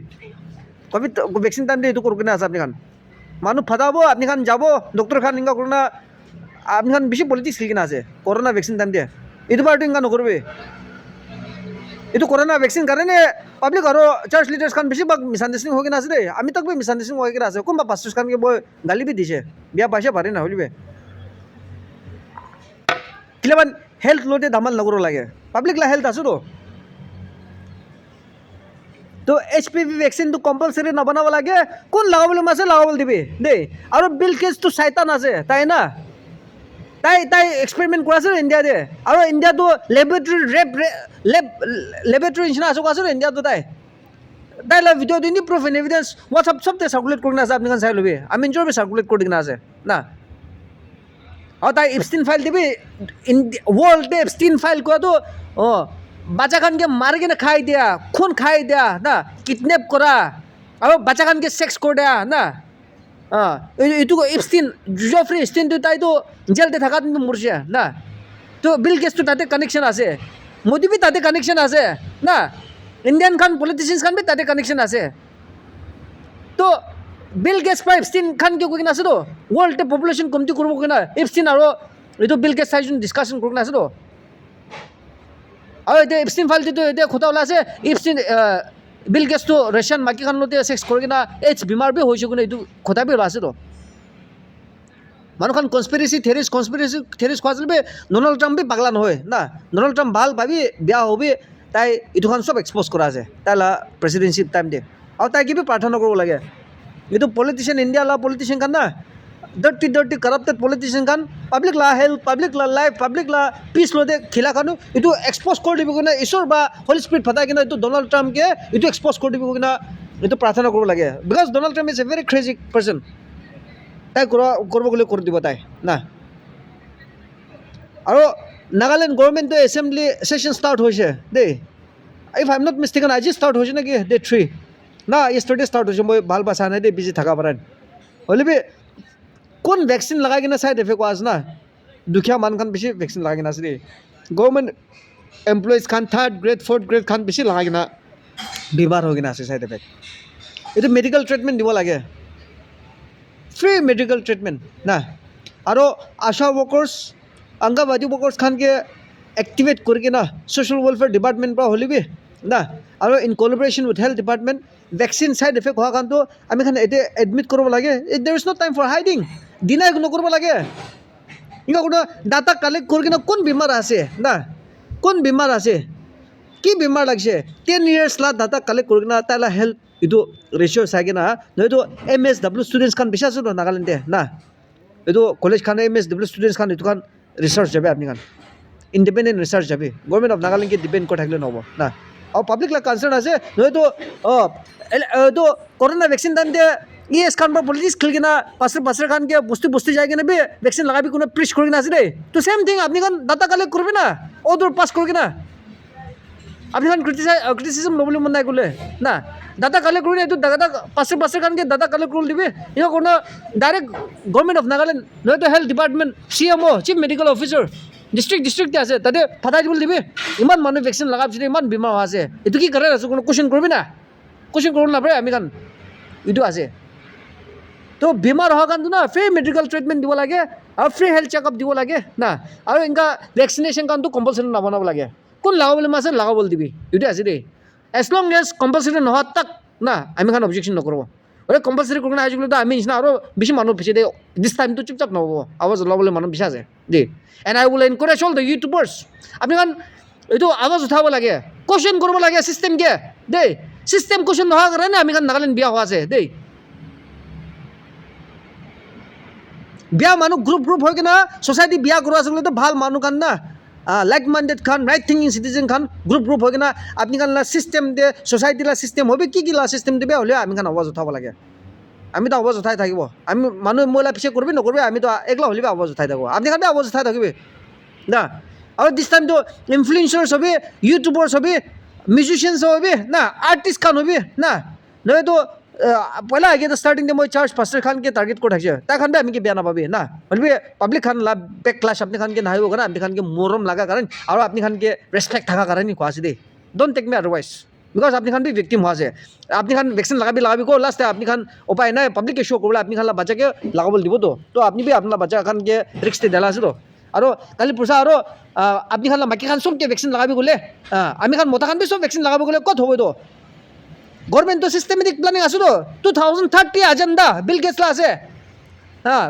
কোভিড ভেকচিন টাইম দিয়ে এইটো কৰি কিনে আছে আপুনি খান মানুহ ফাটাব আপুনি খান যাব ডক্টৰ খান এনেকুৱা কৰোণা আপুনি খান বেছি পলিটিক্স খেলি কিনে আছে কৰোণা ভেকচিন টাইম দিয়ে এইটো বাৰটো এনেকুৱা নকৰিবি এইটো কৰোণা ভেকচিন কাৰণে পাব্লিক আৰু চাৰ্চ লিডাৰ্ছ খান বেছিভাগ মিছআণ্ডাৰষ্টেণ্ডিং হৈ কিনে আছে দেই আমি তাক মিছআণ্ডাৰষ্টেণ্ডিং হৈ কিনে আছে কোনোবা পাষ্টাৰ্ছ খানকে মই গালি বি দিছে বিয়া পাইছে ভাৰি নহ'লিবে কিলামান হেল্থ লওঁতে ধামাল নকৰিব লাগে পাব্লিক লা হেল্থ আছোতো তো HPV ভেকচিনটো কম্পালচৰি নবনাব লাগে কোন লগাবলৈ আছে লগাবলৈ দিবি দেই আৰু বিল গেটছটো চাইতান আছে তাই না তাই এক্সপেৰিমেণ্ট কৰা আছিল ইণ্ডিয়াতে আৰু ইণ্ডিয়াটো লেবৰেটৰী নিচিনা আছে কোৱা আছিল ইণ্ডিয়াটো তাই লা ভিডিঅ' দিনি প্ৰুফ এণ্ড এভিডেঞ্চ হোৱাটছআপ চবতে চাৰ্কুলেট কৰি কিনে আছে আপুনি চাই ল'বি আমি নিজৰ চাৰ্কুলেট কৰি কিনে আছে না আৰু তাই এপষ্টিন ফাইল দিবি ৱৰ্ল্ডে এপষ্টিন ফাইল কোৱাটো বাচ্চা খানকে মাৰি কিনে খাই দিয়া খুন খাই দিয়া না কিডনেপ কৰা আৰু বাচ্চা খানকে ছেক্স কৰি দিয়া না এইটো এপষ্টিন জফ্ৰি এপষ্টিনটো তাইতো জেলতে থকা মৰিছে না তো বিল গেটছটো তাতে কানেকশ্যন আছে মোদী বি তাতে কানেকশ্যন আছে না ইণ্ডিয়ান খান পলিটিচিয়ানছ খান বি তাতে কানেকশ্যন আছে তো বিল গেটছ পৰা এপষ্টিন খান কিয় কৈ কিনে আছেতো ৱৰ্ল্ডে পপুলেশ্যন কমটি কৰিব কিনে এপষ্টিন আৰু এইটো বিল গেটছ চাইজন ডিছকাশ্যন কৰি কিনে আছেতো আৰু এতিয়া এপষ্টিন ফাইলটো এতিয়া খোটা ওলাই আছে এপষ্টিন বিল গেটছটো ৰাছিয়ান মাইকী খানতে ছেক্স কৰি কিনে এইডছ বেমাৰ বি হৈছে কিনে এইটো খোটা বি ওলাই আছেতো মানুহখন কনস্পিৰেচি থেৰিজ খোৱা চলিবি ডনাল্ড ট্ৰাম্প বি পাগলা নহয় না ডনাল্ড ট্ৰাম্প ভাল ভাবি বেয়া হবি তাই এইটোখন চব এক্সপ'জ কৰা আছে তাই লা প্ৰেচিডেঞ্চিপ টাইম দিয়ে আৰু তাই কিবি প্ৰাৰ্থনা কৰিব লাগে এইটো পলিটিচিয়ান ইণ্ডিয়া লা পলিটিচিয়ান খান না ডাৰ্টি কাৰাপ্টেড পলিটিচিয়ান খান পাব্লিক লা হেল্থ পাব্লিক লা লাইফ পাব্লিক লা পিছ লওঁতে খিলা খানো এইটো এক্সপ'জ কৰি দিব কিনে ঈশ্বৰ বা হলি স্পিৰিট ফাটাই কিনে এইটো ডনাল্ড ট্ৰাম্পকে এইটো এক্সপ'জ কৰি দিব কিনে এইটো প্ৰাৰ্থনা কৰিব লাগে because Donald Trump is a very crazy person তাই কৰিব গ'লে কৰি দিব তাই না আৰু নাগালেণ্ড গভৰ্ণমেণ্টৰ এছেম্বলি ছেশ্যন ষ্টাৰ্ট হৈছে দেই ইফ আই এম নট মিষ্টেকেন আজি ষ্টাৰ্ট হৈছে নেকি ডে 3 না য়েষ্টাৰডে ষ্টাৰ্ট হৈছে মই ভাল পাইছা নাই দেই বিজি থকা পাৰে হ'লে কোন ভেকচিন লগাই কিনে চাইড এফেক্ট হোৱা আছে না দুখীয়া মানুহখন বেছি ভেকচিন লগাই কিনে আছে দেই গভৰ্ণমেণ্ট এমপ্লয়িজ খান 3rd গ্ৰেড 4th গ্ৰেড খান বেছি লগাই কিনে বেমাৰ হৈ কিনে আছে চাইড এফেক্ট এইটো মেডিকেল ট্ৰিটমেণ্ট দিব লাগে ফ্ৰী মেডিকেল ট্ৰিটমেণ্ট না আৰু আশা ৱৰ্কাৰ্ছ অংগনবাদী ৱৰ্কাৰ্ছ খানকে এক্টিভেট কৰি কিনে ছ'চিয়েল ৱেলফেয়াৰ ডিপাৰ্টমেণ্ট পৰা হ'লিবি না আৰু in collaboration with health department vaccine side effect হোৱা কাৰণটো আমি খান এতিয়া এডমিট কৰিব লাগে there is no' time for hiding দিনাই নকৰিব লাগে এনেকুৱা কোনো ডাটা কালেক্ট কৰি কিনে কোন বেমাৰ আছে না কোন বেমাৰ আছে কি বেমাৰ লাগিছে 10 years লা ডাটা কালেক্ট কৰি কিনে তাইলা হেল্থ এইটো ৰেচিঅ' চাই কিনে নহয়তো MSW ষ্টুডেণ্টছ খান বেছি আছে ন নাগালেণ্ডে না এইটো কলেজ খান MSW ষ্টুডেণ্টছ খান এইটো খান ৰিচাৰ্চ যাবে আপুনি খান ইণ্ডিপেণ্ডেণ্ট ৰিচাৰ্চ যাবি গভৰ্ণমেণ্ট অফ নাগালেণ্ডকে ডিপেণ্ড কৰি থাকিলে নহ'ব না আৰু পাব্লিক লাগ কনচাৰ্ণ আছে নহয়তো এইটো কৰোণা ভেকচিন টাইমতে ES খান পৰা পলিটিক্স খেলি কিনে পাছৰ খানকে বস্তি যাই কিনে বি ভেকচিন লগাবি কোনো প্ৰিচ কৰি কিনে আছে দেই তো চেম থিং আপুনি খান ডাটা কালেক্ট কৰিবি না অ'দৰ পাছ কৰি কিনে আপনি খান ক্ৰিটিসিজম ল'বলৈ মন নাই ক'লে না ডাটা কালেক্ট কৰি এইটো ডাটা পাছৰ খানকে ডাটা কালেক্ট কৰি দিবি এনেকুৱা কোনো ডাইৰেক্ট গভৰ্ণমেণ্ট অফ নাগালেণ্ড নহয়তো health department CMO chief medical officer ডিষ্ট্ৰিক্টতে আছে তাতে ফাটাই দিবলৈ দিবি ইমান মানুহ ভেকচিন লগাৰ পিছতে ইমান বেমাৰ হোৱা আছে এইটো কি কৰে আছোঁ কোনো কুৱেশ্যন কৰিবি না কুৱেশ্যন কৰিব নাপাৰে আমি খান এইটো আছে তো বেমাৰ হোৱাৰ কাৰণটো না ফ্ৰী মেডিকেল ট্ৰিটমেণ্ট দিব লাগে আৰু ফ্ৰী হেল্থ চেকআপ দিব লাগে না আৰু এনেকুৱা ভেকচিনেশ্যন কাৰণটো কম্পালচৰি নবনাব লাগে কোন লাগাবলৈ মাছে লাগাবলৈ দিবি এইটো আছে দেই এজ লং এজ কম্পালচৰি নোহোৱা তাক না আমি খান অবজেকশ্যন নকৰোঁ কম্পালচৰি কৰি কিনে আজিকালিতো আমি নিচিনা আৰু বেছি মানুহ পিছে দেই দিছ টাইমটো চুপচাপ নহ'ব আৱাজ ওলাবলৈ মানুহ বেছি আছে দেই and I will encourage all the YouTubers আপুনি খান এইটো আৱাজ উঠাব লাগে কুৱেশ্যন কৰিব লাগে চিষ্টেমকে দেই চিষ্টেম কুৱেশ্যন নোহোৱাৰ কাৰণে আমি খান নাগালেণ্ড বিয়া হোৱা আছে দেই বিয়া মানুহ গ্ৰুপ হৈ কিনে ছ'চাইটি বিয়া কৰোৱা আচলতে ভাল মানুহ খান না লাইক মাইণ্ডেড খান ৰাইট থিংকিং চিটিজেন খান গ্ৰুপ হৈ কিনে আপুনি খান চিষ্টেম দিয়ে ছ'চাইটি লা চিষ্টেম হবে কি চিষ্টেম দিবে হ'লে আমি খান আৱাজ উঠাব লাগে আমিতো আৱাজ উঠাই থাকিব আমি মানুহ মহিলা পিছে কৰিবি নকৰিবি আমিতো একলা হ'লে আৱাজ উঠাই থাকোঁ আপুনি খান আৱাজ উঠাই থাকিবি না আৰু দিছ টাইমটো ইনফ্লুৱেঞ্চাৰ্ছ hobby YouTubers hobby musicians hobby না আৰ্টিষ্ট খান হবি না নহয়তো পইলা আগে ষ্টাৰ্টিং মই চাৰ্চ পাষ্টাৰ খানকে টাৰ্গেট কৰি থাকিছে তাই খান আমি কি বেয়া নাপাবি না হ'লে পাব্লিক খান লাভ বেক ক্লাছ আপুনি খানকে নাহিব কাৰণে আপুনি খানকে মৰম লগা কাৰণ আৰু আপুনি খানকে ৰেচপেক্ট থকা কাৰণে কোৱা আছে দেই don't take me otherwise because আপুনি খান ভিক্টিম হোৱা আছে আপুনি খান ভেকচিন লগাবি ক' লাষ্ট আপুনি খান উপায় নাই পাব্লিকে শ্ব' কৰিবলৈ আপুনি খান বাচ্চাকে লগাবলৈ দিবতো তো আপুনি আপোনাৰ বাচ্চা খানকে ৰিক্সতে দেলা আছে তো আৰু কালি পইচা আৰু আপুনি খান বাকী খান চবকে ভেকচিন লগাবি গ'লে আমি খান মতা খান বি চব ভেকচিন লগাব গ'লে ক'ত হ'ব তো গভৰ্ণমেণ্টটো চিষ্টেমেটিক প্লেনিং আছো তো 2030 এজেণ্ডা বিল গেটছলা আছে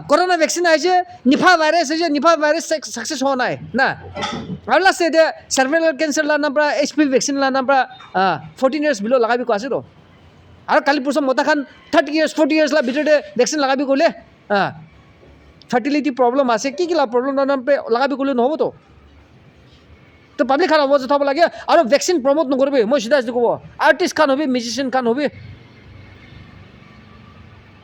কৰোণা ভেকচিন আহিছে নিফা ভাইৰাছ আহিছে নিফা ভাইৰাছ ছাকচেছ হোৱা নাই না আৰু লাষ্ট এতিয়া চাৰ্ভাইকেল কেঞ্চাৰ লা নাম পৰা HPV ভেকচিন লা নাম পৰা 14 years বিলো লগাবি কোৱা আছে তো আৰু কালি পইচা মতা খান 30 years 40 years লা ভিতৰতে ভেকচিন লগাবি গ'লে ফাৰ্টিলিটি প্ৰব্লেম আছে কি প্ৰব্লেম নাম লগাবি গ'লে নহ'ব তো পাব্লিক খান আৱাজ উঠাব লাগে আৰু ভেকচিন প্ৰমোট নকৰিবি মই চিধা ক'ব আৰ্টিষ্ট খান হবি মিউজিচিয়ান খান হবি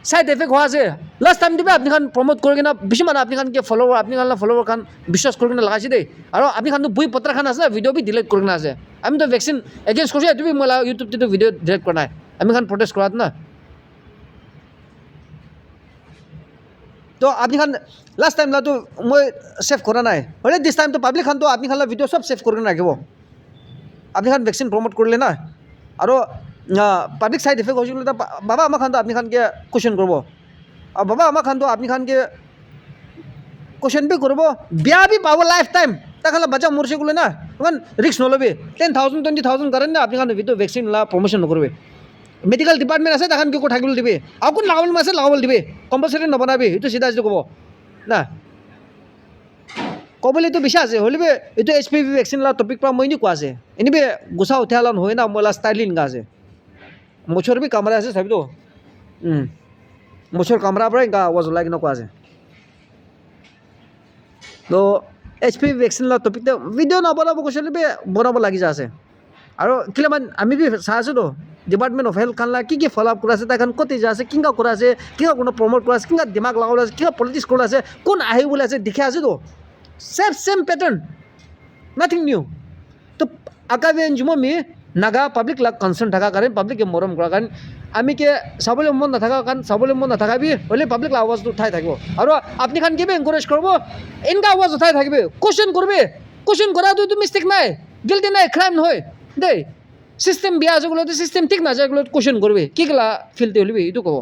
চাইড এফেক্ট হোৱা আছে লাষ্ট টাইম দিবি আপুনি খান প্ৰমোট কৰি কিনে বেছি মানুহ আপুনি খানকে ফলোৱাৰ আপুনি খান ফলোৱাৰ খান বিশ্বাস কৰি কিনে লগাইছে দেই আৰু আপুনি খানটো বহি পত্ৰ খান আছে ভিডিঅ' বি ডিলিট কৰি কিনে আছে আমিতো ভেকচিন এগেইনষ্ট কৰিছোঁ এইটো মই ইউটিউবটো ভিডিঅ' ডিলিট কৰা নাই আমি খান প্ৰটেষ্ট কৰাত না তো আপুনি খান লাষ্ট টাইম লাটো মই ছেভ কৰা নাই হ'লে দিছ টাইমটো পাব্লিক খানটো আপুনি খান ভিডিঅ' চব ছেভ কৰি কিনে ৰাখিব আপুনি খান ভেকচিন প্ৰমোট কৰিলে না আৰু পাব্লিক চাইড এফেক্ট হৈছিল বাবা আমাৰ খানটো আপুনি খানকে কুৱেশ্যন কৰিব আৰু বাবা আমাৰ খানটো আপুনি খানকে কুৱেশ্যন বি কৰিব বিয়া বি পাব লাইফ টাইম তাক খান বাচ্চা মৰিছে গ'লে না ইমান ৰিক্স নল'বি 10,000 20,000 কাৰণে আপুনি খান ভিডিঅ' ভেকচিন লা প্ৰমোশ্যন নকৰিবি মেডিকেল ডিপাৰ্টমেণ্ট আছে তাখান কি থাকিবলৈ দিবি আৰু কোন লাগাবলৈ আছে লগাবলৈ দিবি কম্পালচৰি নবনাবি এইটো চিধা ক'ব না ক'বলৈ এইটো বেছি আছে হ'লে এইটো HPV ভেকচিন লা টপিক পৰা মই এনে কোৱা আছে এনেবি গোচা উঠাই লা নহয় না মই লা ষ্টাইলিন গা আছে মুছৰ বি কামৰা আছে চাবিতো মুছৰ কামৰাৰ পৰাই গা আৱাজ ওলাই কিনে কোৱা আছে তো HPV ভেকচিন লা টপিকতে ভিডিঅ' নবনাব কৈছিলে বনাব লাগি যা আছে আৰু কিমান আমি বি চাই আছোঁ তো ডিপাৰ্টমেণ্ট অফ হেল্থ খান কি ফ'ল আপ কৰা আছে তাইখন ক'ত যা আছে কিংকা কৰা আছে কিংকা কোনো প্ৰমোট কৰা আছে কিংকা দিমাগ লগাবলৈ আছে কিংকা পলিটিক্স কৰা আছে কোন আহিবলৈ আছে দেখি আছে তো same pattern, nothing new. তো আকাবে এনজিও মি নাগা পাব্লিক লাগ কনসার্ন থাকা কারণ পাব্লিকে মৰম কৰা কাৰণ আমি কে চাবলৈ মন নাথাকা কাৰণ চাবলৈ মন নাথাকাবি হ'লে পাব্লিক আৱাজটো উঠাই থাকিব আৰু আপুনি খান কিবা এনকাৰেজ কৰিব এনেকা আৱাজ উঠাই থাকিবে কোশ্চেন কৰবে কোশ্চেন কৰাটো মিষ্টেক নাই গিল্টি নাই ক্রাইম নহয় দেই সিস্টেম বিয়া আছে গ'লে সিস্টেম ঠিক না যায় গ'লে কোশ্চেন করবে কি গলা ফিলতে হলিবি এইটো ক'ব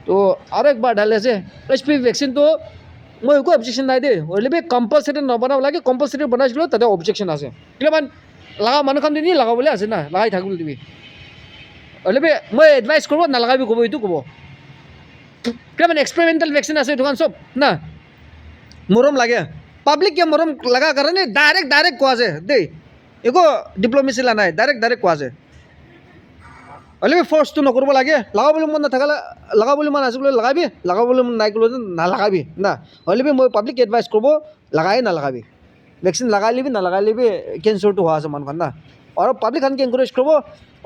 তো আৰু একবাৰ ডালে আছে HPV ভ্যাকসিন তো মই একো অবজেকশন নাই দেই হ'লে কম্পালসারি নবনাব লাগে কম্পালসারি বনাইছিলোঁ তাতে অবজেকশন আছে কিমান লাগা মানুহখন দিনি লগাবলৈ আছে না লগাই থাকিবলৈ দিবি হ'লে মই এডভাইচ কৰিব নালাগাবি ক'ব এইটো ক'ব কিমান এক্সপেৰিমেণ্টেল ভেকচিন আছে এইটো চব না মৰম লাগে পাব্লিকে মৰম লগা কাৰণে ডাইৰেক্ট কোৱা যায় দেই একো ডিপ্ল'মেচি নাই ডাইৰেক্ট কোৱা যায় হ'লে ফৰ্চটো নকৰিব লাগে লগাবলৈ মন নাথাকিলে লগাবলৈ মন আছে লগাবি লগাবলৈ মন নাই ক'লে নালাগাবি না হ'লে মই পাব্লিক এডভাইচ কৰিব লগাই নালাগাবি ভেকচিন লগাই লিবি নালাগাই লিবি কেঞ্চাৰটো হোৱা আছে মানুহখন না আৰু পাব্লিক খানকে এনকাৰেজ কৰিব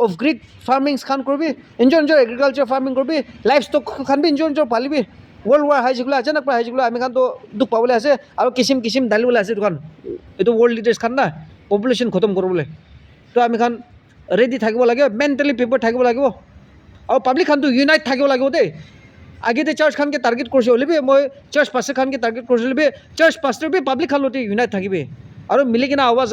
অফ গ্ৰীড ফাৰ্মিংছ খান কৰিবি নিজৰ এগ্ৰিকালচাৰ ফাৰ্মিং কৰিবি লাইফ ষ্টক খান বি নিজৰ পালিবি ৱৰ্ল্ড ৱাৰ হাই যিগুলো আচানক হাই যিগুলো আমি খানতো দুখ পাবলৈ আছে আৰু কিচিম ডালিবলৈ আছে দোকান এইটো ৱৰ্ল্ড লিডাৰ্ছ খান না পপুলেশ্যন খতম কৰিবলৈ তো আমি খান ৰেডি থাকিব লাগে মেণ্টেলি প্ৰিপেয়াৰ থাকিব লাগিব আৰু পাব্লিক খানটো ইউনাইট থাকিব লাগিব দেই আগেতে চাৰ্চ খানকে টাৰ্গেট কৰিছে হ'লে মই চাৰ্চ পাছে খানকে টাৰ্গেট কৰিছিলোঁ চাৰ্চ পাছৰ পাব্লিক খান লতি ইউনাইট থাকিবি আৰু মিলি কিনে আৱাজ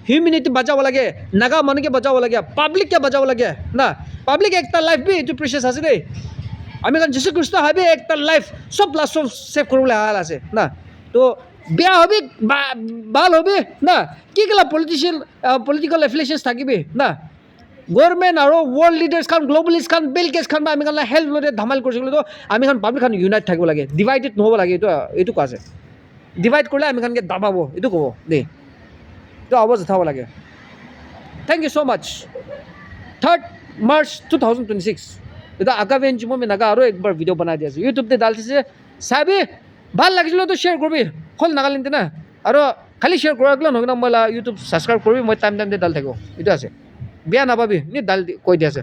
হিউমিনিটি বচাব লাগে নাগা মানুহকে বচাব লাগে পাব্লিককে বচাব লাগে না পাব্লিক একটা লাইফ বি এইটো প্ৰিচিয়াছ আছে দেই আমি কাৰণ যীশু খ্ৰীষ্ট হাবি একটা লাইফ চব লাষ্ট সেভ কৰিবলৈ হাল আছে না তো বেয়া হবি ভাল হবি না কি গেলা পলিটিকেল এফিলিয়েশ্যনছ থাকিবি না গভৰ্ণমেণ্ট আৰু ৱৰ্ল্ড লিডাৰ্ছ খান গ্ল'বেলিষ্ট খান বিল গেটছ খান বা আমি খান হেল্থ লৈ ধামাল কৰিছিলোঁ তো আমি খান পাব্লিক খান ইউনাইট থাকিব লাগে ডিভাইডেড নহ'ব লাগে এইটো কোৱা আছে ডিভাইড কৰিলে আমি খানকে দাবাব এইটো ক'ব দেই এইটো আৱাজ উঠাব লাগে thank you so' much 3rd March 2026 এটা আকাবে এনজিও মে নাগা আৰু একবাৰ ভিডিঅ' বনাই দি আছে ইউটিউবতে ডাল দিছে চাবি ভাল লাগিছিলে তো শ্বেয়াৰ কৰিবি হ'ল নাগালেণ্ড না আৰু খালি শ্বেয়াৰ কৰাগলৈ নহয় না মই ইউটিউব ছাবস্ক্ৰাইব কৰিবি মই টাইম ডাল থাকিব এইটো আছে বেয়া নাপাবি ডাল কৈ দি আছে